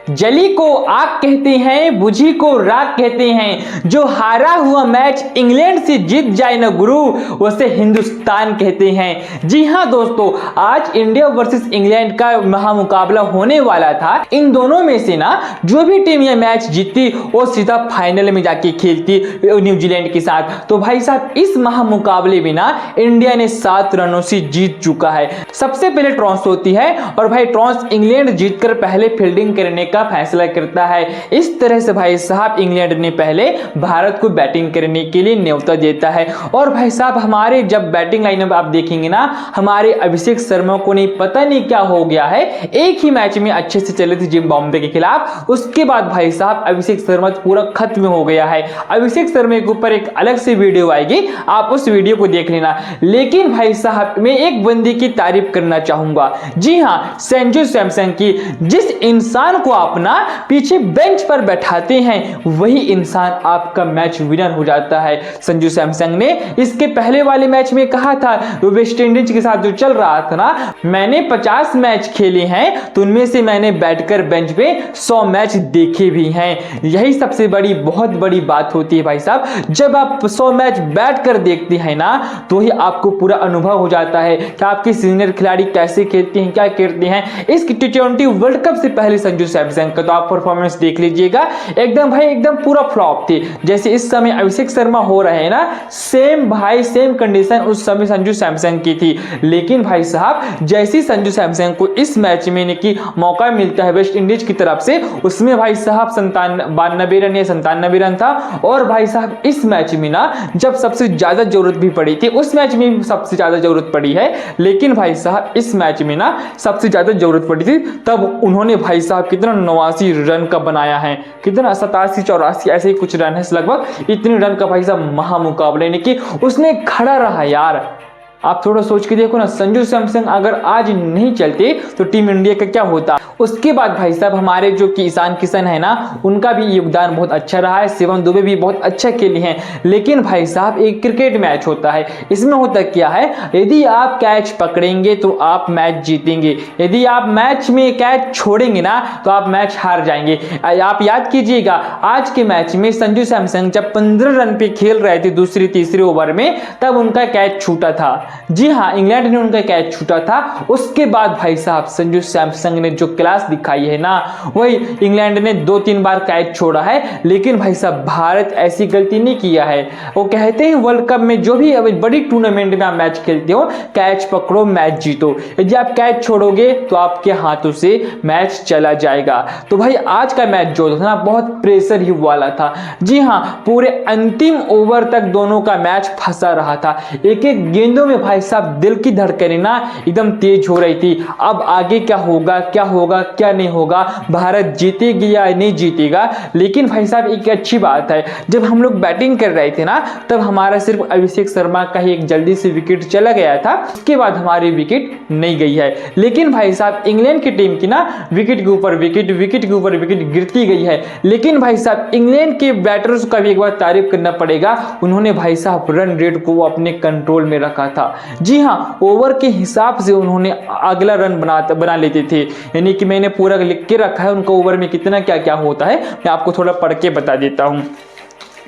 जली को आग कहते हैं, बुझी को राख कहते हैं। जो हारा हुआ मैच इंग्लैंड से जीत जाए ना गुरु, उसे हिंदुस्तान कहते हैं। जी हां दोस्तों, आज इंडिया वर्सेस इंग्लैंड का महामुकाबला होने वाला था। इन दोनों में से ना जो भी टीम यह मैच जीतती वो सीधा फाइनल में जाके खेलती न्यूजीलैंड के साथ। तो भाई साहब, इस महामुकाबले में ना इंडिया ने 7 रनों से जीत चुका है। सबसे पहले टॉस होती है और भाई टॉस इंग्लैंड जीतकर पहले फील्डिंग करने का फैसला करता है। इस तरह से भाई साहब इंग्लैंड ने पहले भारत को बैटिंग करने के लिए न्योता देता है। और भाई साहब, हमारे जब बैटिंग लाइनअप आप देखेंगे ना, हमारे अभिषेक शर्मा को नहीं पता नहीं क्या हो गया है। एक ही मैच में अच्छे से चले थे जिम्बाब्वे के खिलाफ, उसके बाद भाई साहब अभिषेक शर्मा पूरा खत्म हो गया है। अभिषेक शर्मा के ऊपर एक अलग से वीडियो आएगी, आप उस वीडियो को देख लेना। लेकिन भाई साहब, मैं एक बंदे की तारीफ करना चाहूंगा। जी हां, संजू सैमसन की। जिस इंसान को आप ना पीछे बेंच पर बैठाते हैं, वही इंसान आपका मैच विनर हो जाता है। संजू सैमसन ने इसके पहले वाले मैच में कहा था, वेस्ट इंडीज के साथ जो चल रहा था ना, मैंने 50 मैच खेले हैं तो उनमें से मैंने बैठकर बेंच पे 100 मैच देखे भी हैं। यही सबसे बड़ी बहुत बड़ी बात होती है भाई साहब। जब आप 100 मैच बैठकर देखते हैं ना, तो ही आपको पूरा अनुभव हो जाता है कि आपके सीनियर खिलाड़ी कैसे खेलते हैं, क्या करते हैं। इस T20 वर्ल्ड कप से पहले संजू सैमसन का तो आप परफॉर्मेंस देख लीजिएगा, एकदम भाई एकदम पूरा फ्लॉप थी। जैसे इस समय अभिषेक शर्मा हो रहे हैं ना, सेम भाई सेम कंडीशन उस समय संजू सैमसन की थी। लेकिन भाई साहब, जैसे संजू सैमसन को इस मैच में की मौका मिलता है वेस्ट इंडीज की तरफ से, उसमें भाई साहब 92 रन या 97 रन था। और भाई साहब, इस मैच में ना जब सबसे ज्यादा जरूरत भी पड़ी थी, उस मैच में सबसे ज्यादा जरूरत पड़ी है, लेकिन भाई साहब इस मैच में ना सबसे ज्यादा जरूरत पड़ी थी, तब उन्होंने भाई साहब कितना 89 रन का बनाया है, कितना 87-84 ऐसे ही कुछ रन है लगभग। इतने रन का भाई साहब महामुकाबले ने कि उसने खड़ा रहा यार। आप थोड़ा सोच के देखो ना, संजू सैमसन अगर आज नहीं चलते तो टीम इंडिया का क्या होता। उसके बाद भाई साहब हमारे जो कि ईशान किशन है ना, उनका भी योगदान बहुत अच्छा रहा है। शिवम दुबे भी बहुत अच्छा खेले हैं। लेकिन भाई साहब, एक क्रिकेट मैच होता है, इसमें होता क्या है, यदि आप कैच पकड़ेंगे तो आप मैच जीतेंगे, यदि आप मैच में कैच छोड़ेंगे ना तो आप मैच हार जाएंगे। आप याद कीजिएगा, आज के मैच में संजू सैमसन जब 15 रन पे खेल रहे थे दूसरी तीसरे ओवर में, तब उनका कैच छूटा था। जी हां, इंग्लैंड ने उनका कैच छूटा था। उसके बाद भाई साहब संजू सैमसन ने जो क्लास दिखाई है ना, वही इंग्लैंड ने 2-3 बार कैच छोड़ा है। लेकिन भाई साहब, भारत ऐसी गलती नहीं किया है। वो कहते हैं वर्ल्ड कप में जो भी बड़ी टूर्नामेंट में आप मैच खेलते हो, कैच पकड़ो मैच जीतो। यदि आप कैच छोड़ोगे तो आपके हाथों से मैच चला जाएगा। तो भाई आज का मैच जो था ना, बहुत प्रेशर ही वाला था। जी हां, पूरे अंतिम ओवर तक दोनों का मैच फंसा रहा था। एक एक गेंदों में भाई साहब दिल की धड़कनें ना एकदम तेज हो रही थी। अब आगे क्या होगा क्या होगा क्या नहीं होगा, भारत जीतेगी या नहीं जीतेगा। लेकिन भाई साहब एक अच्छी बात है, जब हम लोग बैटिंग कर रहे थे ना, तब हमारा सिर्फ अभिषेक शर्मा का ही एक जल्दी से विकेट चला गया था। उसके बाद हमारी विकेट नहीं गई है। लेकिन भाई साहब इंग्लैंड की टीम की ना विकेट के ऊपर विकेट, विकेट के ऊपर विकेट गिरती गई है। लेकिन भाई साहब इंग्लैंड के बैटर्स का भी एक बार तारीफ करना पड़ेगा, उन्होंने भाई साहब रन रेट को अपने कंट्रोल में रखा था। जी हां, ओवर के हिसाब से उन्होंने अगला रन बना लेते थे। यानी कि मैंने पूरा लिख के रखा है उनका ओवर में कितना क्या क्या होता है, मैं आपको थोड़ा पढ़ के बता देता हूं।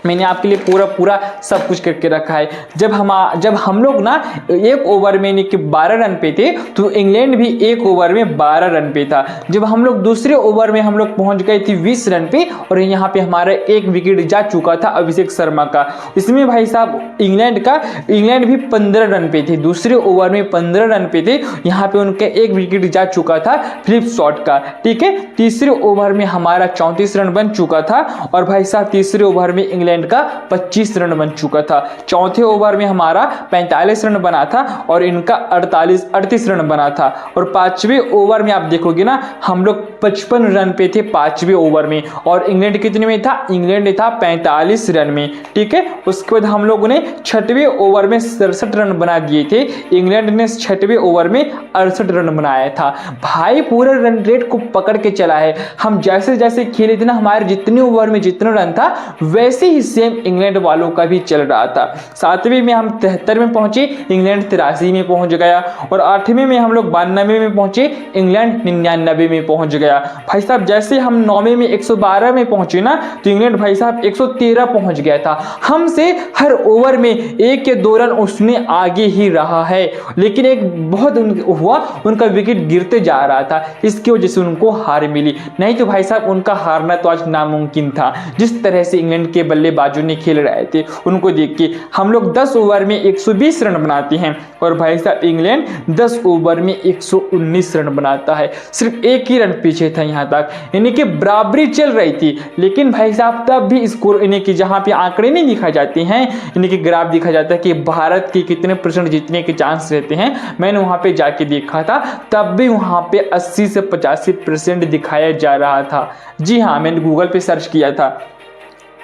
मैंने आपके लिए पूरा सब कुछ करके रखा है। जब हम लोग ना एक ओवर में यानी कि 12 रन पे थे, तो इंग्लैंड भी एक ओवर में 12 रन पे था। जब हम लोग दूसरे ओवर में हम लोग पहुंच गए थे 20 रन पे, और यहाँ पे हमारा एक विकेट जा चुका था अभिषेक शर्मा का। इसमें भाई साहब इंग्लैंड भी 15 रन पे थे, दूसरे ओवर में 15 रन पे थे। यहाँ पे उनका एक विकेट जा चुका था फिलिप शॉर्ट का। ठीक है, तीसरे ओवर में हमारा 34 रन बन चुका था। और भाई साहब तीसरे ओवर में इंग्लैंड का 25 रन बन चुका था। चौथे ओवर में हमारा 45 रन बना था और इनका 38 रन बना था। और पांचवें ओवर में आप देखोगे ना, हम लोग 55 रन पे थे पांचवें ओवर में, और इंग्लैंड कितने में था, इंग्लैंड था 45 रन में। ठीक है, उसके बाद हम लोगों ने 6वें ओवर में 67 रन बना दिए थे, इंग्लैंड ने 6वें ओवर में 68 रन बनाया था। भाई पूरे रन रेट को पकड़ के चला है। हम जैसे जैसे खेले थे ना, हमारे जितने ओवर में जितना रन था वैसे ही यही सेम इंग्लैंड वालों का भी चल रहा था। 7वें में हम 73 में पहुंचे, इंग्लैंड 83 में पहुंच गया, और 8वें में हम लोग 92 में पहुंचे, इंग्लैंड 99 में पहुंच गया। भाई साहब जैसे हम 9वें में 112 में पहुंचे ना, तो इंग्लैंड भाई साहब 113 पहुंच गया था। हमसे हर ओवर में 1 या 2 रन उसने आगे ही रहा है, लेकिन एक बहुत हुआ, उनका विकेट गिरते जा रहा था, इसकी वजह से उनको हार मिली। नहीं तो भाई साहब उनका हारना तो आज नामुमकिन था। जिस तरह से इंग्लैंड के बल्लेबाजों ने खेल रहे थे उनको देख के, हम लोग 10 ओवर में 120 रन बनाते हैं और भाई साहब इंग्लैंड 10 ओवर में 119 रन बनाता है। सिर्फ 1 ही रन पीछे था यहाँ तक, यानी कि बराबरी चल रही थी। लेकिन भाई साहब तब भी स्कोर, यानी कि जहाँ पे आंकड़े नहीं दिखाए जाते हैं, यानी कि ग्राफ दिखा जाता है कि भारत के कितने % जीतने के चांस रहते हैं, मैंने वहाँ पे जाके देखा था, तब भी वहाँ पे 80 से 85% दिखाया जा रहा था। जी हाँ, मैंने गूगल पे सर्च किया था।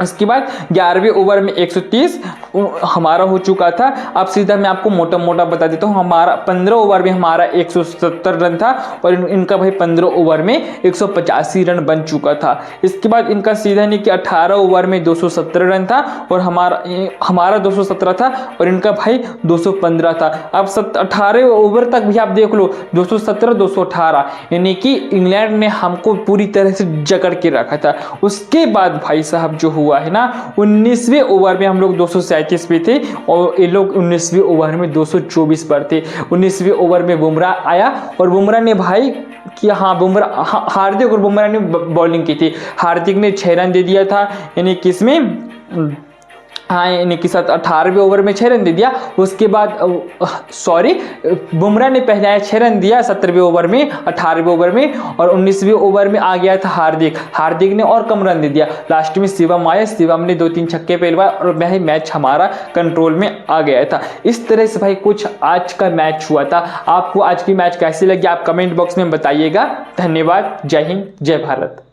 उसके बाद 11वें ओवर में 130 हमारा हो चुका था। अब सीधा मैं आपको मोटा मोटा बता देता हूँ, हमारा 15 ओवर में हमारा 170 रन था और इनका भाई 15 ओवर में 185 रन बन चुका था। इसके बाद इनका सीधा नहीं कि 18 ओवर में 217 रन था और हमारा 217 था और इनका भाई 215 था। अब 18 ओवर तक भी आप देख लो, 217 218, यानी कि इंग्लैंड ने हमको पूरी तरह से जकड़ के रखा था। उसके बाद भाई साहब जो हुआ है ना, 19वें ओवर में हम लोग 237 पे थे और ये लोग 19वें ओवर में 224 पर थे। 19वें ओवर में बुमराह आया और बुमराह ने भाई कि हार्दिक और बुमराह ने बॉलिंग की थी। हार्दिक ने 6 रन दे दिया था, यानी किसमें, हाँ, यानी कि 18वें ओवर में 6 रन दे दिया। उसके बाद बुमराह ने पहले आया 6 रन दिया 17वें ओवर में, 18वें ओवर में, और 19वें ओवर में आ गया था हार्दिक ने और कम रन दे दिया। लास्ट में शिवम आया, शिवम ने 2-3 छक्के पेलवाए और भाई मैच हमारा कंट्रोल में आ गया था। इस तरह से भाई कुछ आज का मैच हुआ था। आपको आज की मैच कैसी लगी आप कमेंट बॉक्स में बताइएगा। धन्यवाद। जय हिंद, जय भारत।